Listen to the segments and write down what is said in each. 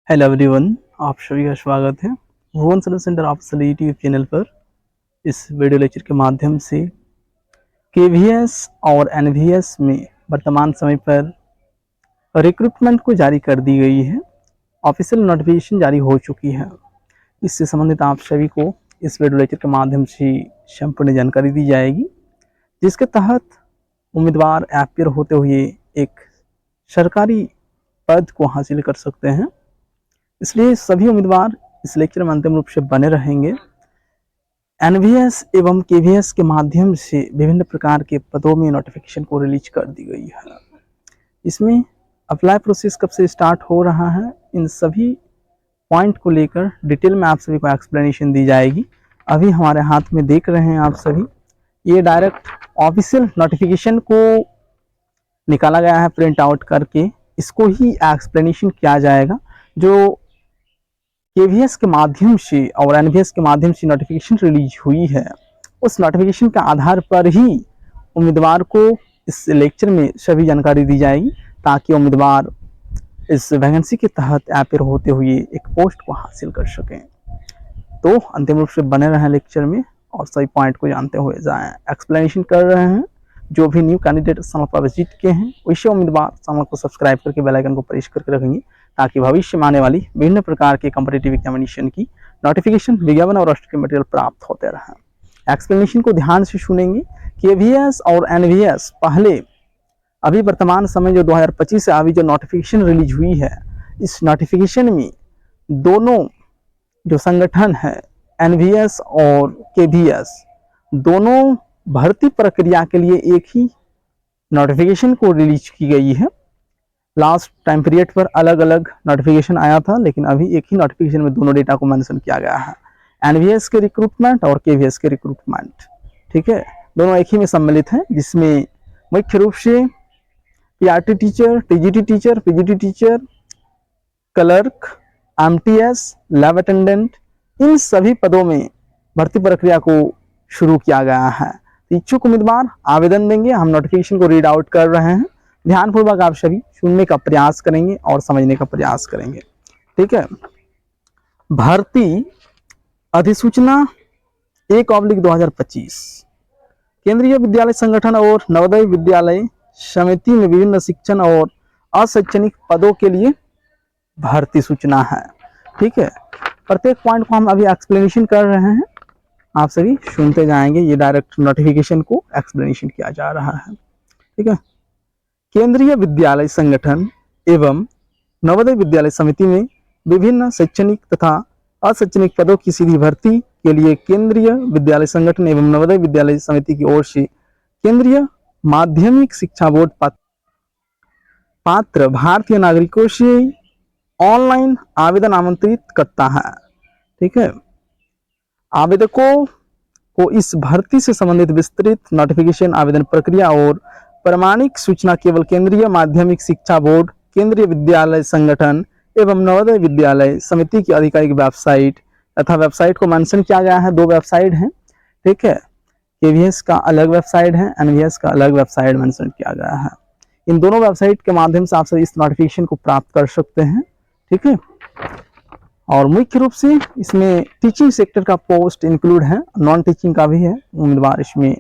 Hello everyone, आप सभी का स्वागत है Bhuvan service centre official YouTube channel पर। इस वीडियो लेक्चर के माध्यम से केवीएस और एनवीएस में वर्तमान समय पर रिक्रूटमेंट को जारी कर दी गई है। ऑफिशियल नोटिफिकेशन जारी हो चुकी है। इससे संबंधित आप सभी को इस वीडियो लेक्चर के माध्यम से संपूर्ण जानकारी दी जाएगी, जिसके तहत उम्मीदवार अपियर होते हुए एक सरकारी पद को हासिल कर सकते हैं। इसलिए सभी उम्मीदवार इस लेक्चर में अंतिम रूप से बने रहेंगे। एनवीएस एवं केवीएस के माध्यम से विभिन्न प्रकार के पदों में नोटिफिकेशन को रिलीज कर दी गई है। इसमें अप्लाई प्रोसेस कब से स्टार्ट हो रहा है, इन सभी पॉइंट को लेकर डिटेल में आप सभी को एक्सप्लेनेशन दी जाएगी। अभी हमारे हाथ में देख रहे हैं आप सभी, ये डायरेक्ट ऑफिशियल नोटिफिकेशन को निकाला गया है प्रिंट आउट करके, इसको ही एक्सप्लेनेशन किया जाएगा। जो केवीएस के माध्यम से और एनवीएस के माध्यम से नोटिफिकेशन रिलीज हुई है, उस नोटिफिकेशन के आधार पर ही उम्मीदवार को इस लेक्चर में सभी जानकारी दी जाएगी, ताकि उम्मीदवार इस वैकेंसी के तहत अपियर होते हुए एक पोस्ट को हासिल कर सकें। तो अंतिम रूप से बने रहें लेक्चर में और सभी पॉइंट को जानते हुए जाएं। एक्सप्लेनेशन कर रहे हैं जो भी न्यू कैंडिडेट चैनल पर विजिट किए हैं, वैसे उम्मीदवार चैनल को सब्सक्राइब करके बेल आइकन को प्रेस करके रखेंगे, ताकि भविष्य में आने वाली विभिन्न प्रकार के कॉम्पिटिटिव एग्जामिनेशन की नोटिफिकेशन, विज्ञापन और के मटेरियल प्राप्त होते रहें। एक्सप्लेनेशन को ध्यान से सुनेंगे। केवीएस और एनवीएस पहले अभी वर्तमान समय जो 2025 से अभी जो नोटिफिकेशन रिलीज हुई है, इस नोटिफिकेशन में दोनों जो संगठन है एनवीएस और केवीएस, दोनों भर्ती प्रक्रिया के लिए एक ही नोटिफिकेशन को रिलीज की गई है। लास्ट टाइम पीरियड पर अलग अलग नोटिफिकेशन आया था, लेकिन अभी एक ही नोटिफिकेशन में दोनों डेटा को मेंशन किया गया है, एनवीएस के रिक्रूटमेंट और केवीएस के रिक्रूटमेंट। ठीक है, दोनों एक ही में सम्मिलित हैं, जिसमें मुख्य रूप से PRT teacher, TGT teacher, PGT teacher, clerk, MTS, lab attendant, इन सभी पदों में भर्ती प्रक्रिया को शुरू किया गया है। इच्छुक उम्मीदवार आवेदन देंगे। हम नोटिफिकेशन को रीड आउट कर रहे हैं, ध्यानपूर्वक आप सभी सुनने का प्रयास करेंगे और समझने का प्रयास करेंगे। ठीक है, भर्ती अधिसूचना 1/2025 केंद्रीय विद्यालय संगठन और नवोदय विद्यालय समिति में विभिन्न शिक्षण और अशैक्षणिक पदों के लिए भर्ती सूचना है। ठीक है, प्रत्येक पॉइंट को हम अभी एक्सप्लेनेशन कर रहे हैं, आप सभी सुनते जाएंगे। ये डायरेक्ट नोटिफिकेशन को एक्सप्लेनेशन किया जा रहा है। ठीक है, केंद्रीय विद्यालय संगठन एवं नवोदय विद्यालय समिति में विभिन्न शैक्षणिक तथा अशैक्षणिक पदों की सीधी भर्ती के लिए केंद्रीय विद्यालय संगठन एवं नवोदय विद्यालय समिति की ओर से केंद्रीय माध्यमिक शिक्षा बोर्ड पात्र भारतीय नागरिकों से ऑनलाइन आवेदन आमंत्रित करता है। ठीक है, आवेदकों को इस भर्ती से संबंधित विस्तृत नोटिफिकेशन, आवेदन प्रक्रिया और प्रमाणिक सूचना केवल केंद्रीय माध्यमिक शिक्षा बोर्ड, केंद्रीय विद्यालय संगठन एवं नवोदय विद्यालय समिति की आधिकारिक वेबसाइट तथा वेबसाइट को मेंशन किया गया है। दो वेबसाइट हैं। ठीक है, केवीएस का अलग वेबसाइट है, एनवीएस का अलग वेबसाइट मेंशन किया गया है। इन दोनों वेबसाइट के माध्यम से आप सभी इस नोटिफिकेशन को प्राप्त कर सकते हैं। ठीक है, और मुख्य रूप से इसमें टीचिंग सेक्टर का पोस्ट इंक्लूड है, नॉन टीचिंग का भी है। उम्मीदवार इसमें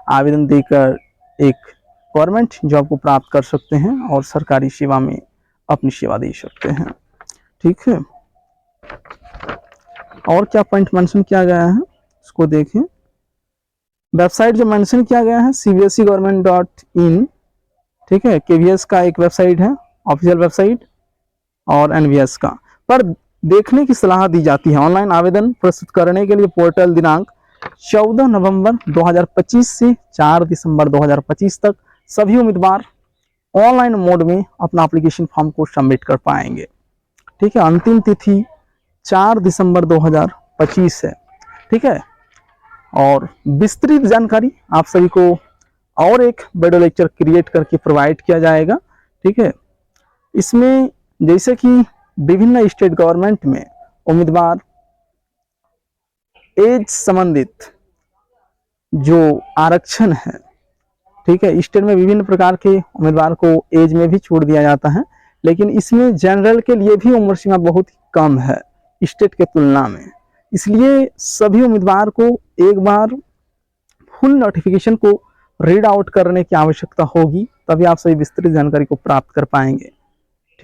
आवेदन देकर एक गवर्नमेंट जॉब को प्राप्त कर सकते हैं और सरकारी सेवा में अपनी सेवा दे सकते हैं। ठीक है, और क्या पॉइंट मेंशन किया गया है उसको देखें। वेबसाइट जो मेंशन किया गया है cbsegovernment.in। ठीक है, केवीएस का एक वेबसाइट है ऑफिशियल वेबसाइट, और एनवीएस का पर देखने की सलाह दी जाती है। ऑनलाइन आवेदन प्रस्तुत करने के लिए पोर्टल दिनांक 14 नवंबर 2025 से 4 दिसंबर 2025 तक सभी उम्मीदवार ऑनलाइन मोड में अपना एप्लीकेशन फॉर्म को सबमिट कर पाएंगे। ठीक है, अंतिम तिथि 4 दिसंबर 2025 है। ठीक है, और विस्तृत जानकारी आप सभी को और एक वीडियो लेक्चर क्रिएट करके प्रोवाइड किया जाएगा। ठीक है, इसमें जैसे कि विभिन्न स्टेट गवर्नमेंट में उम्मीदवार एज संबंधित जो आरक्षण है, ठीक है, स्टेट में विभिन्न प्रकार के उम्मीदवार को एज में भी छूट दिया जाता है, लेकिन इसमें जनरल के लिए भी उम्र सीमा बहुत ही कम है स्टेट के तुलना में। इसलिए सभी उम्मीदवार को एक बार फुल नोटिफिकेशन को रीड आउट करने की आवश्यकता होगी, तभी आप सभी विस्तृत जानकारी को प्राप्त कर पाएंगे।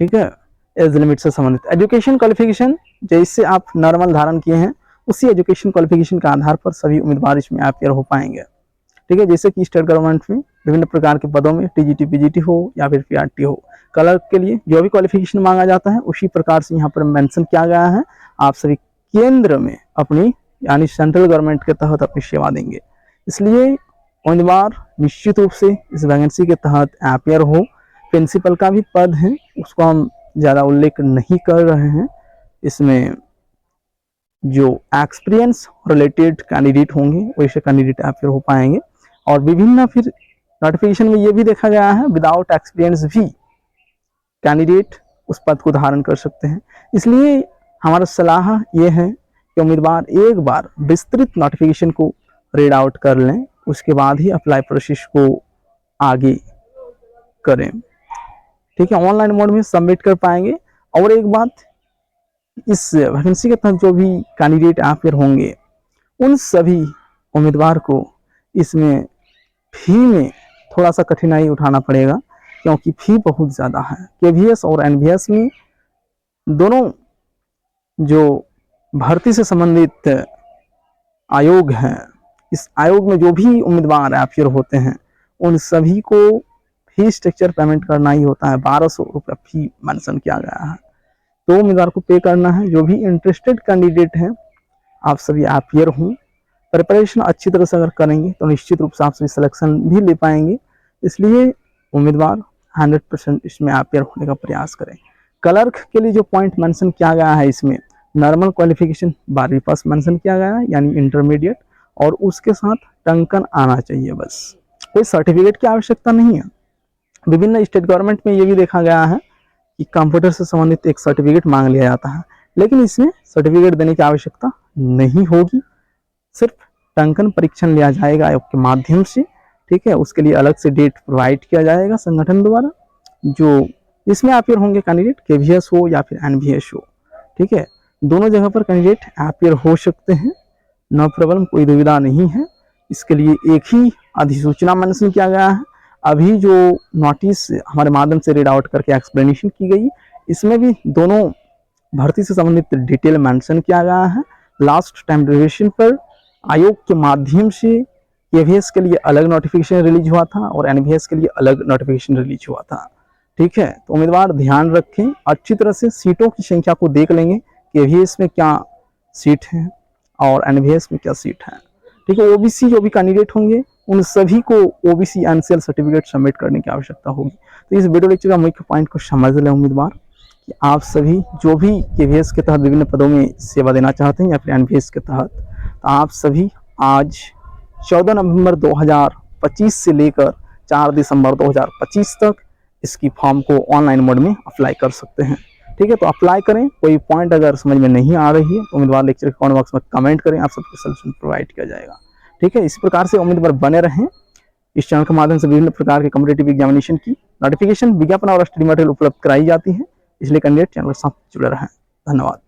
ठीक है, एज लिमिट से संबंधित एजुकेशन क्वालिफिकेशन जैसे आप नॉर्मल धारण किए हैं उसी एजुकेशन क्वालिफिकेशन के आधार पर सभी उम्मीदवार इसमें अपियर हो पाएंगे। ठीक है, जैसे कि स्टेट गवर्नमेंट में विभिन्न प्रकार के पदों में टीजीटी पीजीटी हो या फिर पीआरटी हो, क्लर्क के लिए जो भी क्वालिफिकेशन मांगा जाता है उसी प्रकार से यहाँ पर मेंशन किया गया है। आप सभी केंद्र में अपनी यानी सेंट्रल गवर्नमेंट के तहत अपनी सेवा देंगे, इसलिए उम्मीदवार निश्चित रूप से इस वैकेंसी के तहत अपियर हो। प्रिंसिपल का भी पद है, उसको हम ज़्यादा उल्लेख नहीं कर रहे हैं। इसमें जो एक्सपीरियंस रिलेटेड कैंडिडेट होंगे वैसे कैंडिडेट अपियर हो पाएंगे। और विभिन्न फिर नोटिफिकेशन में ये भी देखा गया है विदाउट एक्सपीरियंस भी कैंडिडेट उस पद को धारण कर सकते हैं। इसलिए हमारा सलाह ये है कि उम्मीदवार एक बार विस्तृत नोटिफिकेशन को रीड आउट कर लें, उसके बाद ही अप्लाई प्रोसेस को आगे करें। ठीक है, ऑनलाइन मोड में सबमिट कर पाएंगे। और एक बात, इस वैकेंसी के तहत जो भी कैंडिडेट अपियर होंगे उन सभी उम्मीदवार को इसमें फी में थोड़ा सा कठिनाई उठाना पड़ेगा, क्योंकि फी बहुत ज़्यादा है। केवीएस और एनवीएस में दोनों जो भर्ती से संबंधित आयोग हैं, इस आयोग में जो भी उम्मीदवार अपियर होते हैं उन सभी को फी स्ट्रक्चर पेमेंट करना ही होता है। 1200 रुपये फी मेंशन किया गया है, तो उम्मीदवार को पे करना है। जो भी इंटरेस्टेड कैंडिडेट हैं आप सभी अपियर हों, प्रिपरेशन अच्छी तरह से अगर करेंगे तो निश्चित रूप से आप सभी सिलेक्शन भी ले पाएंगे। इसलिए उम्मीदवार 100% इसमें अपियर होने का प्रयास करें। क्लर्क के लिए जो पॉइंट मेंशन किया गया है, इसमें नॉर्मल क्वालिफिकेशन 12वीं पास मेंशन किया गया है यानी इंटरमीडिएट, और उसके साथ टंकन आना चाहिए, बस कोई सर्टिफिकेट की आवश्यकता नहीं है। विभिन्न स्टेट गवर्नमेंट में ये भी देखा गया है कि कंप्यूटर से संबंधित एक सर्टिफिकेट मांग लिया जाता है, लेकिन इसमें सर्टिफिकेट देने की आवश्यकता नहीं होगी। सिर्फ टंकन परीक्षण लिया जाएगा आयोग के माध्यम से। ठीक है, उसके लिए अलग से डेट प्रोवाइड किया जाएगा संगठन द्वारा। जो इसमें अपियर होंगे कैंडिडेट केवीएस हो या फिर एनवीएस हो, ठीक है, दोनों जगह पर कैंडिडेट अपियर हो सकते हैं, नो प्रॉब्लम, कोई दुविधा नहीं है। इसके लिए एक ही अधिसूचना मेंशन किया गया है। अभी जो नोटिस हमारे माध्यम से रीड आउट करके एक्सप्लेनेशन की गई, इसमें भी दोनों भर्ती से संबंधित डिटेल मेंशन किया गया है। लास्ट टाइम ड्यूरेशन पर आयोग के माध्यम से केवीएस के लिए अलग नोटिफिकेशन रिलीज हुआ था और एनवीएस के लिए अलग नोटिफिकेशन रिलीज हुआ था। ठीक है, तो उम्मीदवार ध्यान रखें, अच्छी तरह से सीटों की संख्या को देख लेंगे, केवीएस में क्या सीट है और एनवीएस में क्या सीट है। ठीक है, ओबीसी जो भी कैंडिडेट होंगे उन सभी को ओबीसी एनसीएल सर्टिफिकेट सबमिट करने की आवश्यकता होगी। तो इस वीडियो लेक्चर का मुख्य पॉइंट को समझ लें उम्मीदवार कि आप सभी जो भी केवीएस के तहत विभिन्न पदों में सेवा देना चाहते हैं या फिर एनवीएस के तहत, तो आप सभी आज 14 नवंबर 2025 से लेकर 4 दिसंबर 2025 तक इसकी फॉर्म को ऑनलाइन मोड में अप्लाई कर सकते हैं। ठीक है, तो अप्लाई करें। कोई पॉइंट अगर समझ में नहीं आ रही है तो उम्मीदवार लेक्चर के कमेंट बॉक्स में कमेंट करें, आप सबको सॉल्यूशन प्रोवाइड किया जाएगा। ठीक है, इसी प्रकार से उम्मीदवार बने रहें। इस चैनल के माध्यम से विभिन्न प्रकार के कॉम्पिटिटिव एग्जामिनेशन की नोटिफिकेशन, विज्ञापन और स्टडी मटेरियल उपलब्ध कराई जाती है, इसलिए कैंडिडेट चैनल के साथ जुड़े रहें। धन्यवाद।